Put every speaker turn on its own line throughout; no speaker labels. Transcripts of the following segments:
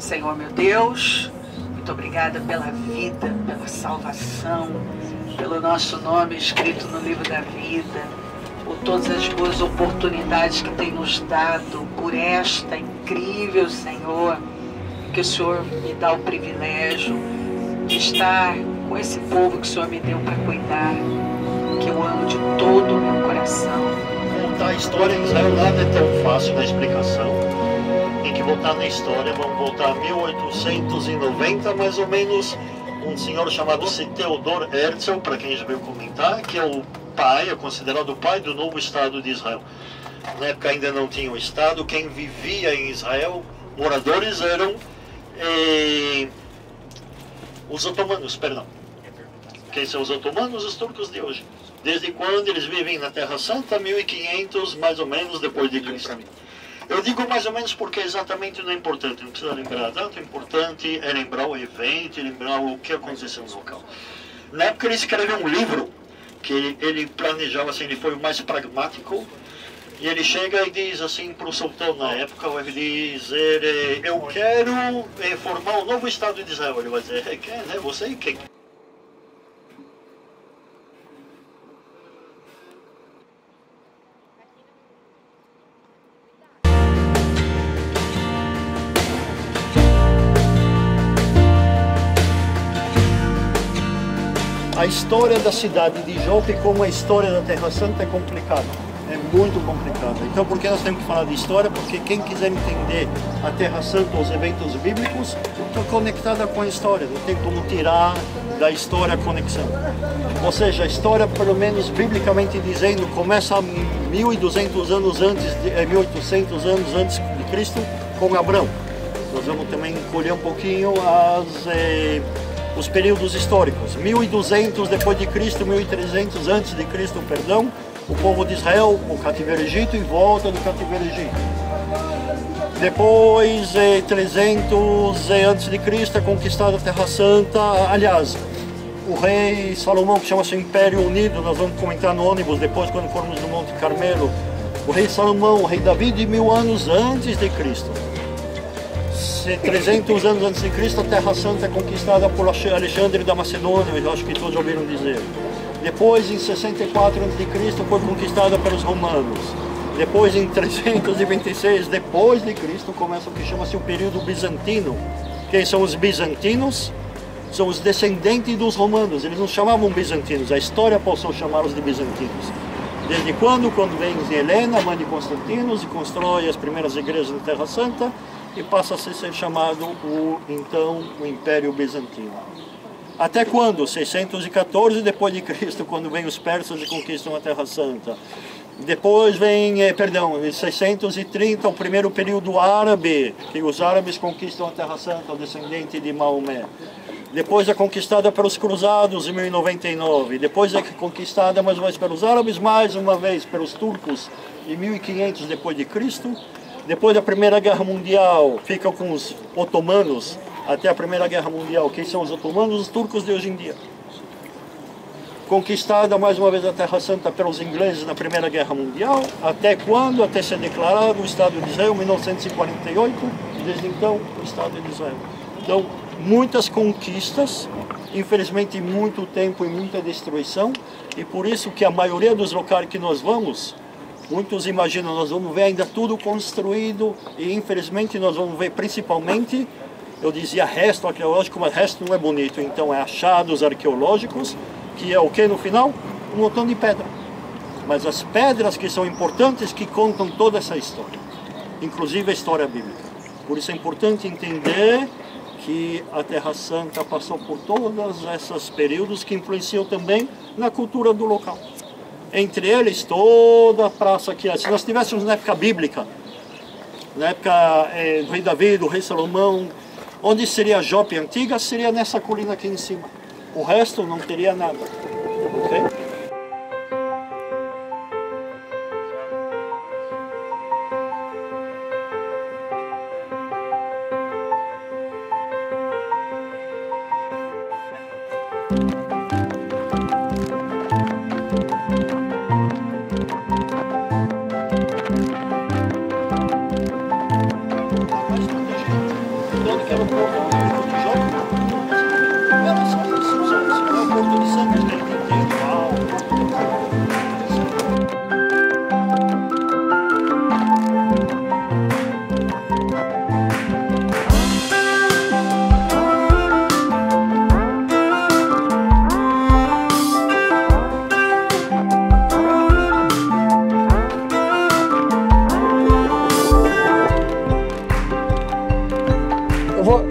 Senhor meu Deus, muito obrigada pela vida, pela salvação, pelo nosso nome escrito no livro da vida, por todas as boas oportunidades que tem nos dado, por esta incrível, Senhor, que o Senhor me dá o privilégio de estar com esse povo que o Senhor me deu para cuidar, que eu amo de todo o meu coração.
Contar a história em Israel nada é tão fácil na explicação. Tem que voltar na história, vamos voltar a 1890, mais ou menos, um senhor chamado Theodor Herzl, para quem já veio comentar, que é o pai, é considerado o pai do novo Estado de Israel. Na época ainda não tinha o Estado, quem vivia em Israel, moradores, eram os otomanos, perdão. Quem são os otomanos? Os turcos de hoje. Desde quando eles vivem na Terra Santa? 1500, mais ou menos, depois de Cristo. Eu digo mais ou menos porque exatamente não é importante, não precisa lembrar a data, o importante é lembrar o evento, lembrar o que aconteceu no local. Na época ele escreveu um livro, que ele planejava assim, ele foi o mais pragmático, e ele chega e diz assim para o sultão na época, ele diz, eu quero formar um novo Estado de Israel. Ele vai dizer, quem, né? Você e quem? A história da cidade de Jope, como a história da Terra Santa, é complicada, é muito complicada. Então, por que nós temos que falar de história? Porque quem quiser entender a Terra Santa, os eventos bíblicos, está conectada com a história, não tem como tirar da história a conexão. Ou seja, a história, pelo menos biblicamente dizendo, começa 1200 anos antes, 1800 anos antes de Cristo, com Abraão. Nós vamos também colher um pouquinho os períodos históricos. 1200 depois de Cristo, 1300 antes de Cristo, perdão, o povo de Israel, o cativeiro egito, e volta do cativeiro egito. Depois, 300 antes de Cristo, é conquistada a Terra Santa. Aliás, o rei Salomão, que chama-se Império Unido, nós vamos comentar no ônibus depois, quando formos no Monte Carmelo. O rei Salomão, o rei Davi, de 1000 anos antes de Cristo. 300 anos antes de Cristo, a Terra Santa é conquistada por Alexandre da Macedônia, eu acho que todos ouviram dizer. Depois, em 64 a.C., foi conquistada pelos romanos. Depois, em 326 depois de Cristo, começa o que chama-se o período bizantino. Quem são os bizantinos? São os descendentes dos romanos. Eles não chamavam bizantinos, a história passou a chamá-los de bizantinos. Desde quando? Quando vem Helena, mãe de Constantino, e constrói as primeiras igrejas na Terra Santa, e passa a ser chamado então o Império Bizantino. Até quando? 614 depois de Cristo, quando vem os persas e conquistam a Terra Santa. Depois vem, em 630, o primeiro período árabe, que os árabes conquistam a Terra Santa, o descendente de Maomé. Depois é conquistada pelos cruzados em 1099. Depois é conquistada mais uma vez pelos árabes, mais uma vez pelos turcos em 1500 depois de Cristo. Depois da Primeira Guerra Mundial, fica com os otomanos até a Primeira Guerra Mundial. Quem são os otomanos? Os turcos de hoje em dia. Conquistada mais uma vez a Terra Santa pelos ingleses na Primeira Guerra Mundial. Até quando? Até ser declarado o Estado de Israel, em 1948. E desde então, o Estado de Israel. Então, muitas conquistas, infelizmente muito tempo e muita destruição. E por isso que a maioria dos locais que nós vamos, muitos imaginam, nós vamos ver ainda tudo construído e infelizmente nós vamos ver principalmente, eu dizia resto arqueológico, mas resto não é bonito, então é achados arqueológicos, que é o que no final? Um montão de pedra. Mas as pedras que são importantes, que contam toda essa história, inclusive a história bíblica. Por isso é importante entender que a Terra Santa passou por todos esses períodos que influenciam também na cultura do local. Entre eles, toda a praça que se nós estivéssemos na época bíblica, na época do rei Davi, do rei Salomão, onde seria a Jope antiga, seria nessa colina aqui em cima. O resto não teria nada. Okay?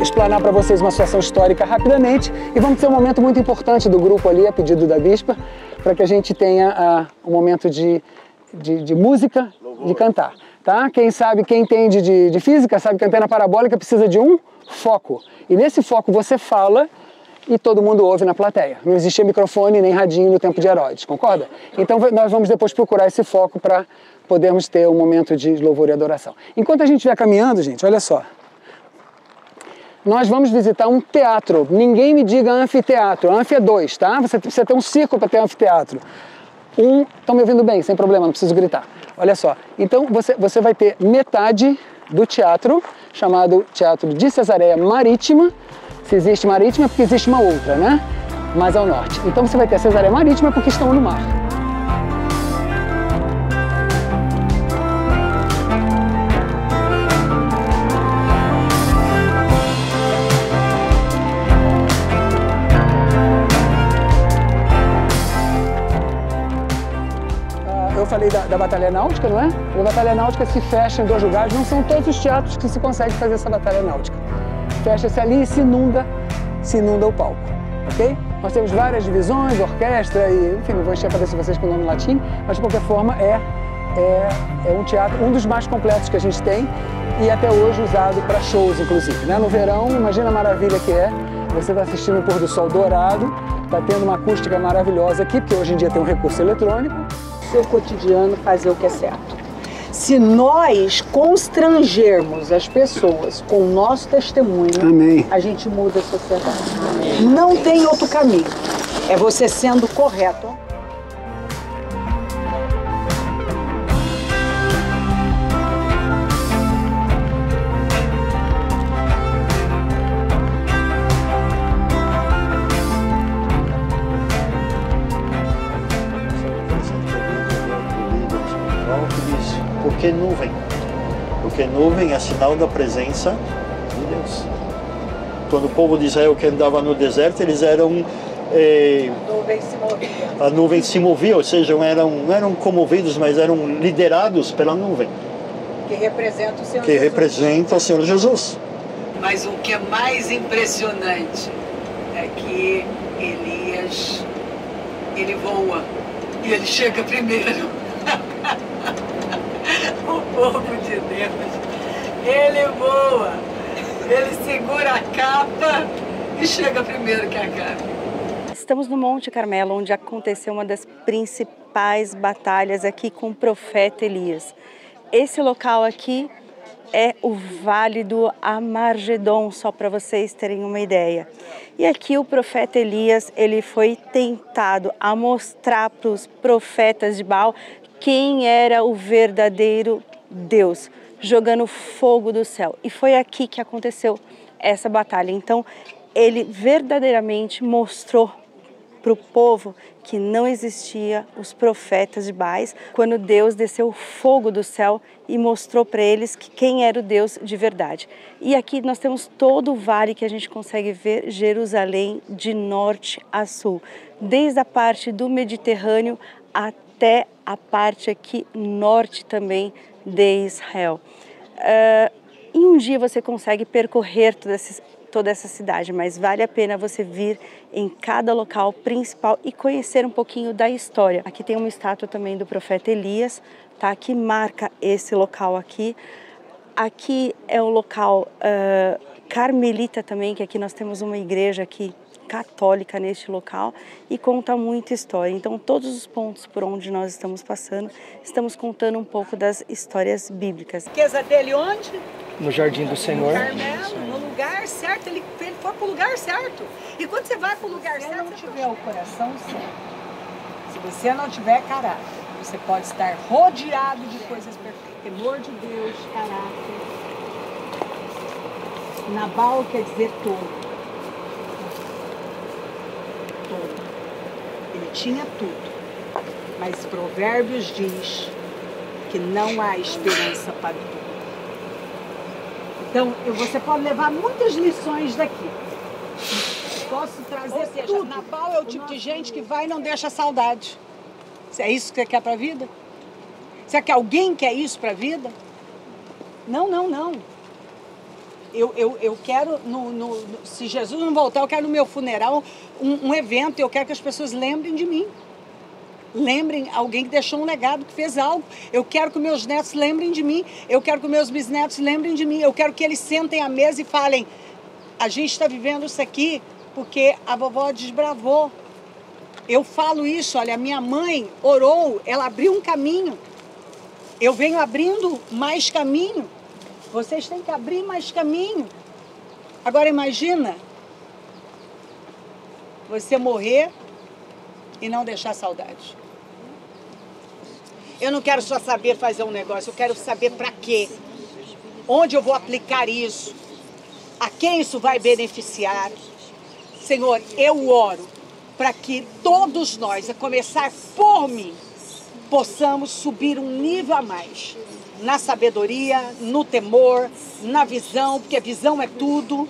explanar para vocês uma situação histórica rapidamente e vamos ter um momento muito importante do grupo ali, a pedido da bispa, para que a gente tenha um momento de música, de cantar. Tá? Quem entende de física sabe que a antena parabólica precisa de um foco. E nesse foco você fala e todo mundo ouve na plateia. Não existia microfone nem radinho no tempo de Herodes, concorda? Então nós vamos depois procurar esse foco para podermos ter um momento de louvor e adoração. Enquanto a gente estiver caminhando, gente, olha só. Nós vamos visitar um teatro. Ninguém me diga anfiteatro. Anfi é 2, tá? Você precisa ter um círculo para ter anfiteatro. Estão me ouvindo bem? Sem problema, não preciso gritar. Olha só. Então você vai ter metade do teatro, chamado Teatro de Cesareia Marítima. Se existe marítima é porque existe uma outra, né? Mais ao norte. Então você vai ter a Cesareia Marítima porque estão no mar. Eu falei da Batalha Náutica, não é? A Batalha Náutica se fecha em 2 lugares, não são todos os teatros que se consegue fazer essa Batalha Náutica. Fecha-se ali e se inunda o palco, ok? Nós temos várias divisões, orquestra e, enfim, não vou encher a cabeça de vocês com o nome latim, mas de qualquer forma é um teatro, um dos mais completos que a gente tem e até hoje usado para shows, inclusive, né? No verão, imagina a maravilha que é, você está assistindo o pôr do sol dourado, está tendo uma acústica maravilhosa aqui, porque hoje em dia tem um recurso eletrônico.
Seu cotidiano fazer o que é certo. Se nós constrangermos as pessoas com o nosso testemunho,
amém,
a gente muda a sociedade. Amém. Não tem outro caminho. É você sendo correto.
Por que nuvem? Porque nuvem é sinal da presença de Deus. Quando o povo de Israel que andava no deserto, eles eram... a nuvem se movia, ou seja, não eram comovidos, mas eram liderados pela nuvem.
Que representa o Senhor
Jesus. Que representa o Senhor Jesus.
Mas o que é mais impressionante é que Elias, ele voa e ele chega primeiro. O povo de Deus, ele voa, ele segura a capa e chega primeiro que a capa.
Estamos no Monte Carmelo, onde aconteceu uma das principais batalhas aqui com o profeta Elias. Esse local aqui é o Vale do Amargedon, só para vocês terem uma ideia. E aqui o profeta Elias, ele foi tentado a mostrar para os profetas de Baal quem era o verdadeiro Deus, jogando fogo do céu. E foi aqui que aconteceu essa batalha. Então, ele verdadeiramente mostrou para o povo que não existia os profetas de Baal, quando Deus desceu fogo do céu e mostrou para eles que quem era o Deus de verdade. E aqui nós temos todo o vale que a gente consegue ver Jerusalém de norte a sul, desde a parte do Mediterrâneo até a parte aqui norte também de Israel. Em um dia você consegue percorrer toda essa cidade, mas vale a pena você vir em cada local principal e conhecer um pouquinho da história. Aqui tem uma estátua também do profeta Elias, tá? Que marca esse local aqui. Aqui é o local carmelita também, que aqui nós temos uma igreja aqui católica neste local e conta muita história. Então, todos os pontos por onde nós estamos passando, estamos contando um pouco das histórias bíblicas.
A riqueza dele onde?
No Jardim do Senhor.
No Carmelo, no lugar certo, ele foi para o lugar certo. E quando você vai para o lugar certo... Se você não tiver o coração certo, se você não tiver caráter, você pode estar rodeado de coisas perfeitas. Temor de Deus, caráter. Nabal quer dizer todo. Ele tinha tudo, mas Provérbios diz que não há esperança para o todo. Então, você pode levar muitas lições daqui. Posso trazer tudo. Nabal é o tipo de gente que vai e não deixa saudade. É isso que você quer para a vida? Será que alguém quer isso para a vida? Não, não, não. Eu quero, se Jesus não voltar, eu quero no meu funeral um evento, eu quero que as pessoas lembrem de mim. Lembrem alguém que deixou um legado, que fez algo. Eu quero que meus netos lembrem de mim. Eu quero que meus bisnetos lembrem de mim. Eu quero que eles sentem à mesa e falem: a gente está vivendo isso aqui porque a vovó desbravou. Eu falo isso, olha, a minha mãe orou, ela abriu um caminho. Eu venho abrindo mais caminho. Vocês têm que abrir mais caminho. Agora imagina você morrer e não deixar saudade. Eu não quero só saber fazer um negócio, eu quero saber para quê. Onde eu vou aplicar isso? A quem isso vai beneficiar? Senhor, eu oro para que todos nós, a começar por mim, possamos subir um nível a mais. Na sabedoria, no temor, na visão, porque a visão é tudo.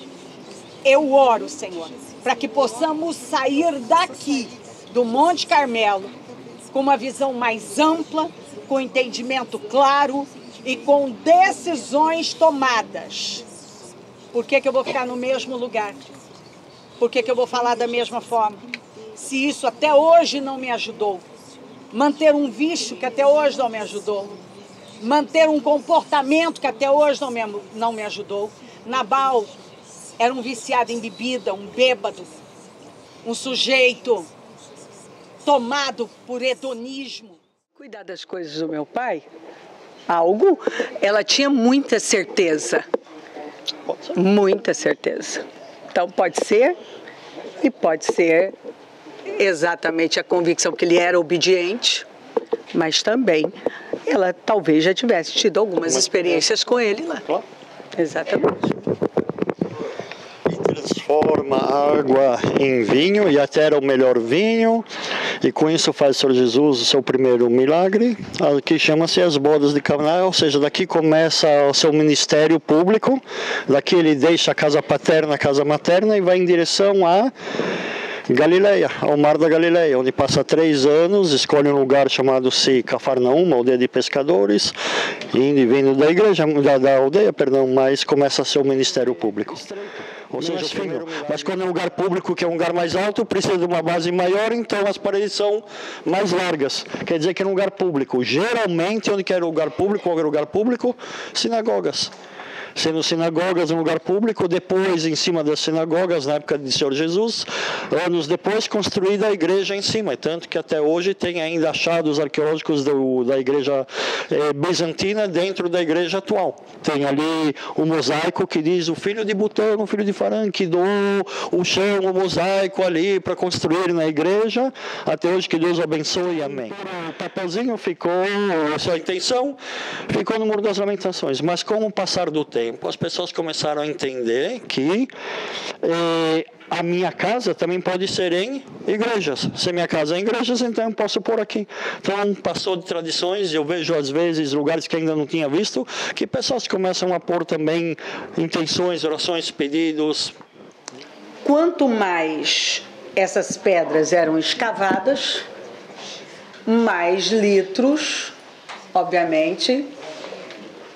Eu oro, Senhor, para que possamos sair daqui, do Monte Carmelo, com uma visão mais ampla, com entendimento claro e com decisões tomadas. Por que eu vou ficar no mesmo lugar? Por que eu vou falar da mesma forma? Se isso até hoje não me ajudou, manter um vício que até hoje não me ajudou, manter um comportamento que até hoje não me ajudou. Nabal era um viciado em bebida, um bêbado, um sujeito tomado por hedonismo.
Cuidar das coisas do meu pai, ela tinha muita certeza. Muita certeza. Então pode ser, e pode ser exatamente a convicção que ele era obediente, mas também ela talvez já tivesse tido algumas experiências com ele lá. Exatamente.
Transforma a água em vinho, e até era o melhor vinho, e com isso faz o Senhor Jesus o seu primeiro milagre, que chama-se as bodas de Caná, ou seja, daqui começa o seu ministério público, daqui ele deixa a casa paterna, a casa materna, e vai em direção a Galileia, ao Mar da Galileia, onde passa 3 anos, escolhe um lugar chamado-se Cafarnaum, uma aldeia de pescadores, indo e vindo da igreja, da aldeia, mas começa a ser o ministério público. Ou seja, mas quando é um lugar público, que é um lugar mais alto, precisa de uma base maior, então as paredes são mais largas. Quer dizer que é um lugar público. Geralmente, onde quer lugar público, sinagogas. Sendo sinagogas um lugar público, depois, em cima das sinagogas, na época do Senhor Jesus, anos depois, construída a igreja em cima. Tanto que até hoje tem ainda achados arqueológicos da igreja bizantina dentro da igreja atual. Tem ali o mosaico que diz o filho de Butano, o filho de Farã, que doou o chão, o mosaico ali para construir na igreja. Até hoje que Deus abençoe, amém. O papelzinho ficou, essa é a intenção, ficou no Muro das Lamentações. Mas com o passar do tempo, as pessoas começaram a entender que a minha casa também pode ser em igrejas. Se minha casa é em igrejas, então eu posso pôr aqui. Então, passou de tradições, eu vejo às vezes lugares que ainda não tinha visto, que pessoas começam a pôr também intenções, orações, pedidos.
Quanto mais essas pedras eram escavadas, mais litros, obviamente,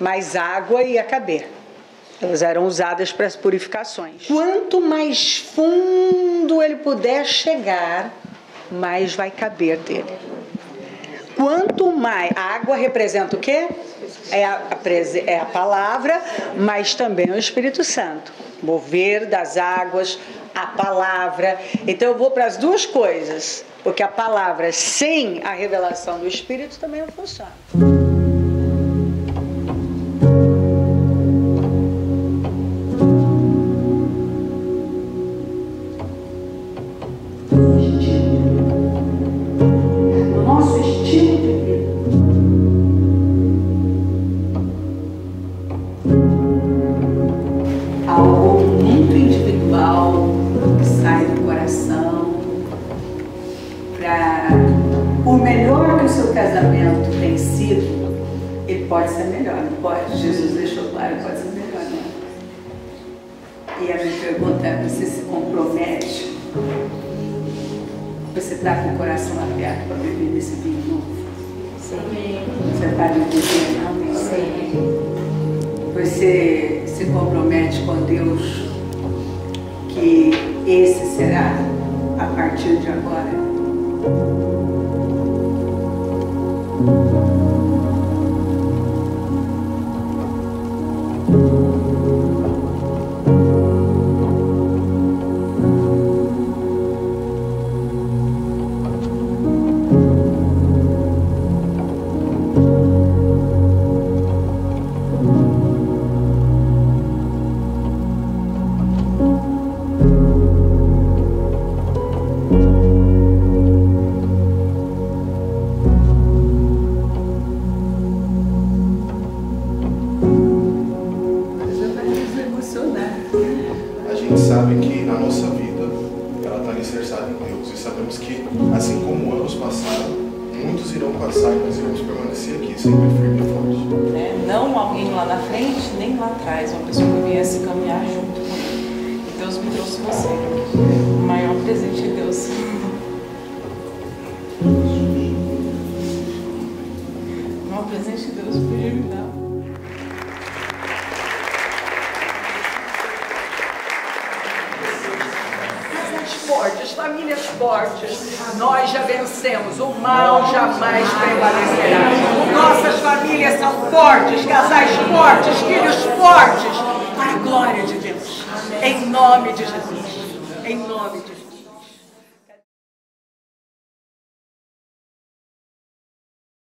mais água ia caber. Elas eram usadas para as purificações. Quanto mais fundo ele puder chegar, mais vai caber dele. Quanto mais... A água representa o quê? É a palavra, mas também o Espírito Santo. Mover das águas, a palavra. Então eu vou para as duas coisas, porque a palavra sem a revelação do Espírito também não funciona. se compromete com Deus que esse será a partir de agora?
A gente sabe que a nossa vida ela está alicerçada em Deus e sabemos que, assim como anos passaram, muitos irão passar e nós iremos permanecer aqui, sempre firme e forte.
Não alguém lá na frente, nem lá atrás, uma pessoa que viesse caminhar junto comigo. E Deus me trouxe você. O maior presente de Deus. O maior presente de Deus podia me dar.
Fortes, famílias fortes, nós já vencemos, o mal jamais prevalecerá. Nossas famílias são fortes, casais fortes, filhos fortes, para a glória de Deus. Em nome de Jesus. Em nome de Jesus.